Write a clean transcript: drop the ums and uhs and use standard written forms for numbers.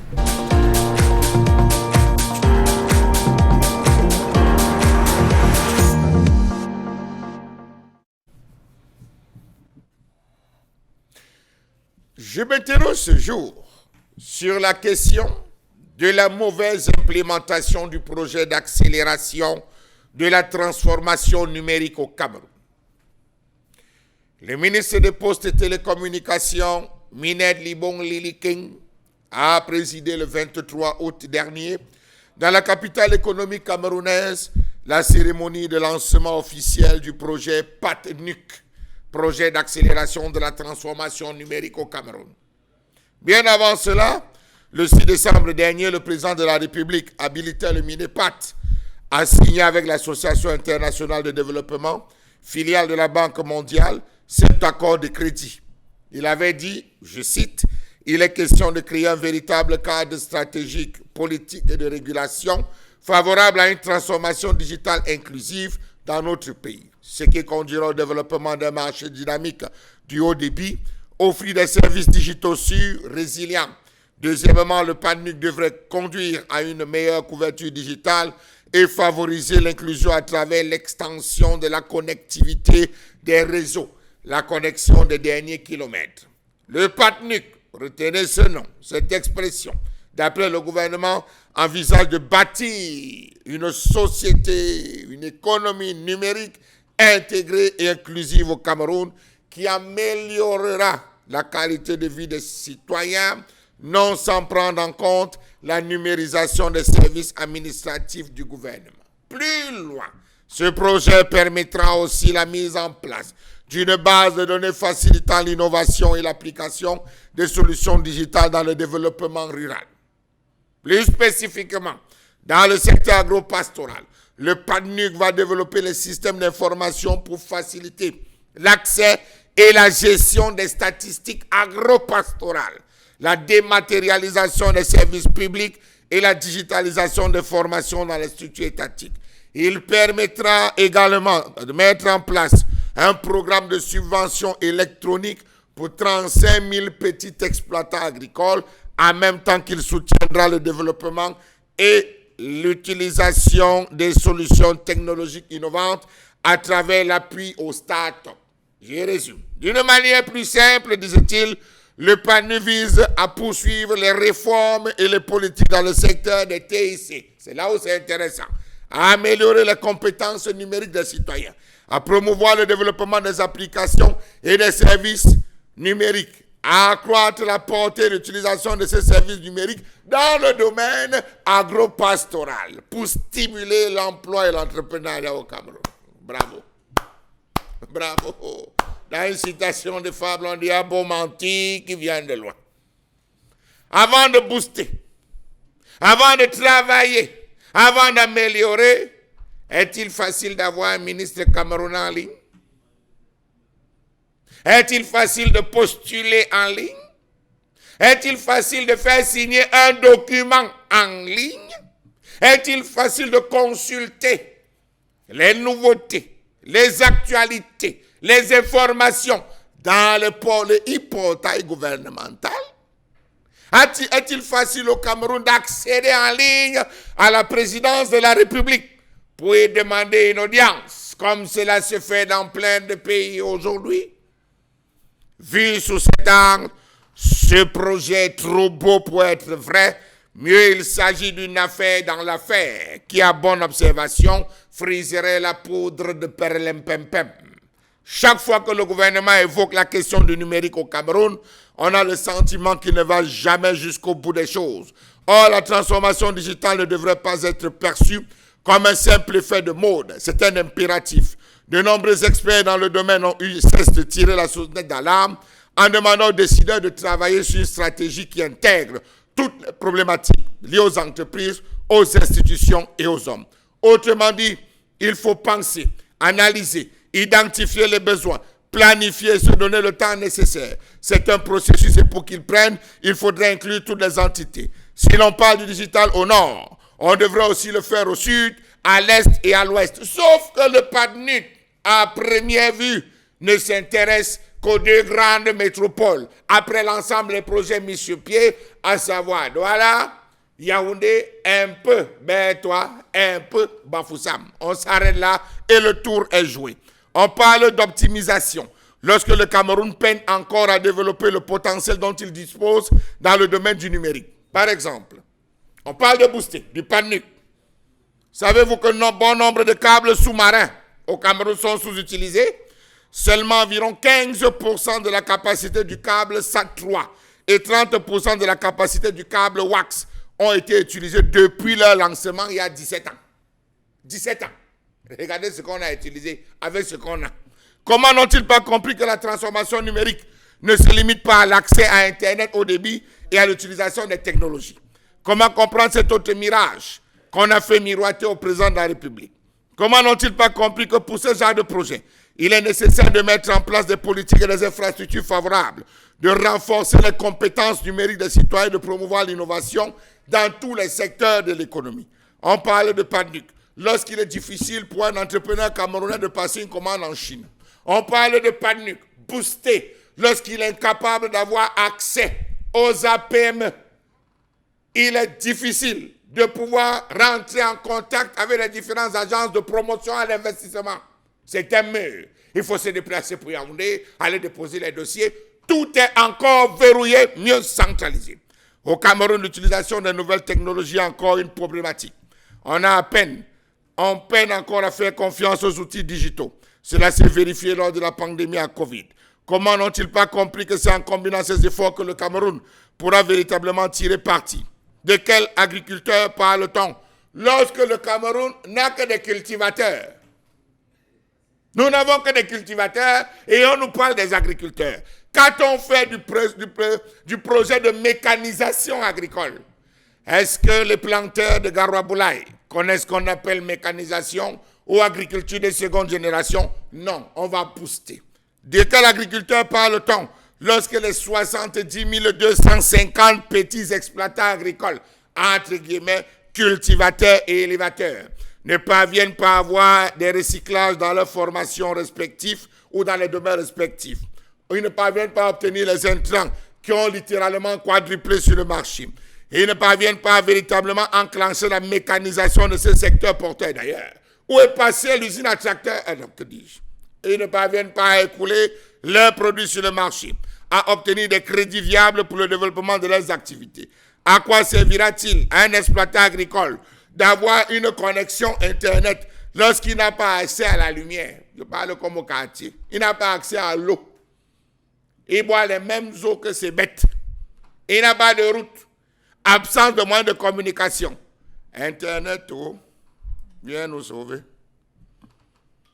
Je m'interroge ce jour sur la question de la mauvaise implémentation du projet d'accélération de la transformation numérique au Cameroun. Le ministre des Postes et Télécommunications, Mined Libong Liliking, a présidé le 23 août dernier, dans la capitale économique camerounaise, la cérémonie de lancement officiel du projet PATNUC, projet d'accélération de la transformation numérique au Cameroun. Bien avant cela, le 6 décembre dernier, le président de la République habilitait le MINEPAT à signer avec l'Association internationale de développement, filiale de la Banque mondiale, cet accord de crédit. Il avait dit, je cite, « Il est question de créer un véritable cadre stratégique, politique et de régulation favorable à une transformation digitale inclusive dans notre pays, ce qui conduira au développement d'un marché dynamique du haut débit, offrir des services digitaux sûrs, résilients. Deuxièmement, le PATNUC devrait conduire à une meilleure couverture digitale et favoriser l'inclusion à travers l'extension de la connectivité des réseaux, la connexion des derniers kilomètres. Le PATNUC, retenez ce nom, cette expression, d'après le gouvernement, envisage de bâtir une société, une économie numérique intégrée et inclusive au Cameroun qui améliorera la qualité de vie des citoyens, non sans prendre en compte la numérisation des services administratifs du gouvernement. Plus loin, ce projet permettra aussi la mise en place d'une base de données facilitant l'innovation et l'application des solutions digitales dans le développement rural. Plus spécifiquement, dans le secteur agropastoral, le PATNUC va développer les systèmes d'information pour faciliter l'accès et la gestion des statistiques agropastorales, la dématérialisation des services publics et la digitalisation des formations dans les structures étatiques. Il permettra également de mettre en place un programme de subvention électronique pour 35 000 petits exploitants agricoles, en même temps qu'il soutiendra le développement et l'utilisation des solutions technologiques innovantes à travers l'appui aux start-up. Je résume. D'une manière plus simple, disait-il, le PATNUC vise à poursuivre les réformes et les politiques dans le secteur des TIC. C'est là où c'est intéressant. À améliorer les compétences numériques des citoyens, à promouvoir le développement des applications et des services numériques, à accroître la portée et l'utilisation de ces services numériques dans le domaine agropastoral pour stimuler l'emploi et l'entrepreneuriat au Cameroun. Bravo. Bravo. Dans une citation de fable, on dit un beau menti qui vient de loin. Avant de booster, avant de travailler, avant d'améliorer, est-il facile d'avoir un ministre camerounais en ligne? Est-il facile de postuler en ligne? Est-il facile de faire signer un document en ligne? Est-il facile de consulter les nouveautés, les actualités, les informations dans le e-portail gouvernemental? Est-il facile au Cameroun d'accéder en ligne à la présidence de la République pour y demander une audience, comme cela se fait dans plein de pays aujourd'hui? Vu sous cet angle, ce projet est trop beau pour être vrai. Mieux il s'agit d'une affaire dans l'affaire qui, à bonne observation, friserait la poudre de perlimpempem. Chaque fois que le gouvernement évoque la question du numérique au Cameroun, on a le sentiment qu'il ne va jamais jusqu'au bout des choses. Or, la transformation digitale ne devrait pas être perçue comme un simple effet de mode. C'est un impératif. De nombreux experts dans le domaine ont eu cesse de tirer la sonnette d'alarme en demandant aux décideurs de travailler sur une stratégie qui intègre toutes les problématiques liées aux entreprises, aux institutions et aux hommes. Autrement dit, il faut penser, analyser, identifier les besoins, planifier et se donner le temps nécessaire. C'est un processus et pour qu'il prenne, il faudrait inclure toutes les entités. Si l'on parle du digital au nord, on devrait aussi le faire au sud, à l'est et à l'ouest. Sauf que le PATNUC, à première vue, ne s'intéresse qu'aux deux grandes métropoles, après l'ensemble des projets mis sur pied, à savoir Douala, Yaoundé, un peu Bertois, un peu Bafoussam. On s'arrête là et le tour est joué. On parle d'optimisation. Lorsque le Cameroun peine encore à développer le potentiel dont il dispose dans le domaine du numérique. Par exemple, on parle de booster, du PANUC. Savez-vous que bon nombre de câbles sous-marins au Cameroun sont sous-utilisés? Seulement environ 15% de la capacité du câble SAT3 et 30% de la capacité du câble WAX ont été utilisés depuis leur lancement il y a 17 ans. 17 ans. Regardez ce qu'on a utilisé avec ce qu'on a. Comment n'ont-ils pas compris que la transformation numérique ne se limite pas à l'accès à Internet haut débit et à l'utilisation des technologies? Comment comprendre cet autre mirage qu'on a fait miroiter au président de la République? Comment n'ont-ils pas compris que pour ce genre de projet, il est nécessaire de mettre en place des politiques et des infrastructures favorables, de renforcer les compétences numériques des citoyens, de promouvoir l'innovation dans tous les secteurs de l'économie? On parle de PANUC. Lorsqu'il est difficile pour un entrepreneur camerounais de passer une commande en Chine. On parle de PANUC, booster, lorsqu'il est incapable d'avoir accès aux APM. Il est difficile de pouvoir rentrer en contact avec les différentes agences de promotion à l'investissement. C'est un mur. Il faut se déplacer pour Yaoundé, aller déposer les dossiers. Tout est encore verrouillé, mieux centralisé. Au Cameroun, l'utilisation des nouvelles technologies est encore une problématique. On peine encore à faire confiance aux outils digitaux. Cela s'est vérifié lors de la pandémie à Covid. Comment n'ont-ils pas compris que c'est en combinant ces efforts que le Cameroun pourra véritablement tirer parti? De quel agriculteur parle-t-on lorsque le Cameroun n'a que des cultivateurs? Nous n'avons que des cultivateurs et on nous parle des agriculteurs. Qu'a-t-on fait du projet de mécanisation agricole? Est-ce que les planteurs de Garoua-Boulaye connaissent ce qu'on appelle mécanisation ou agriculture de seconde génération? Non, on va booster. De quel agriculteur parle-t-on lorsque les 70 250 petits exploitants agricoles, entre guillemets, cultivateurs et élévateurs, ne parviennent pas à avoir des recyclages dans leurs formations respectives ou dans les domaines respectifs? Ils ne parviennent pas à obtenir les intrants qui ont littéralement quadruplé sur le marché. Et ils ne parviennent pas à véritablement enclencher la mécanisation de ce secteur porteur d'ailleurs. Où est passée l'usine à tracteurs? Alors, que dis-je? Ils ne parviennent pas à écouler leurs produits sur le marché, à obtenir des crédits viables pour le développement de leurs activités. À quoi servira-t-il à un exploitant agricole d'avoir une connexion Internet lorsqu'il n'a pas accès à la lumière? Je parle comme au quartier. Il n'a pas accès à l'eau. Il boit les mêmes eaux que ses bêtes. Il n'a pas de route. Absence de moyens de communication. Internet, oh, viens nous sauver.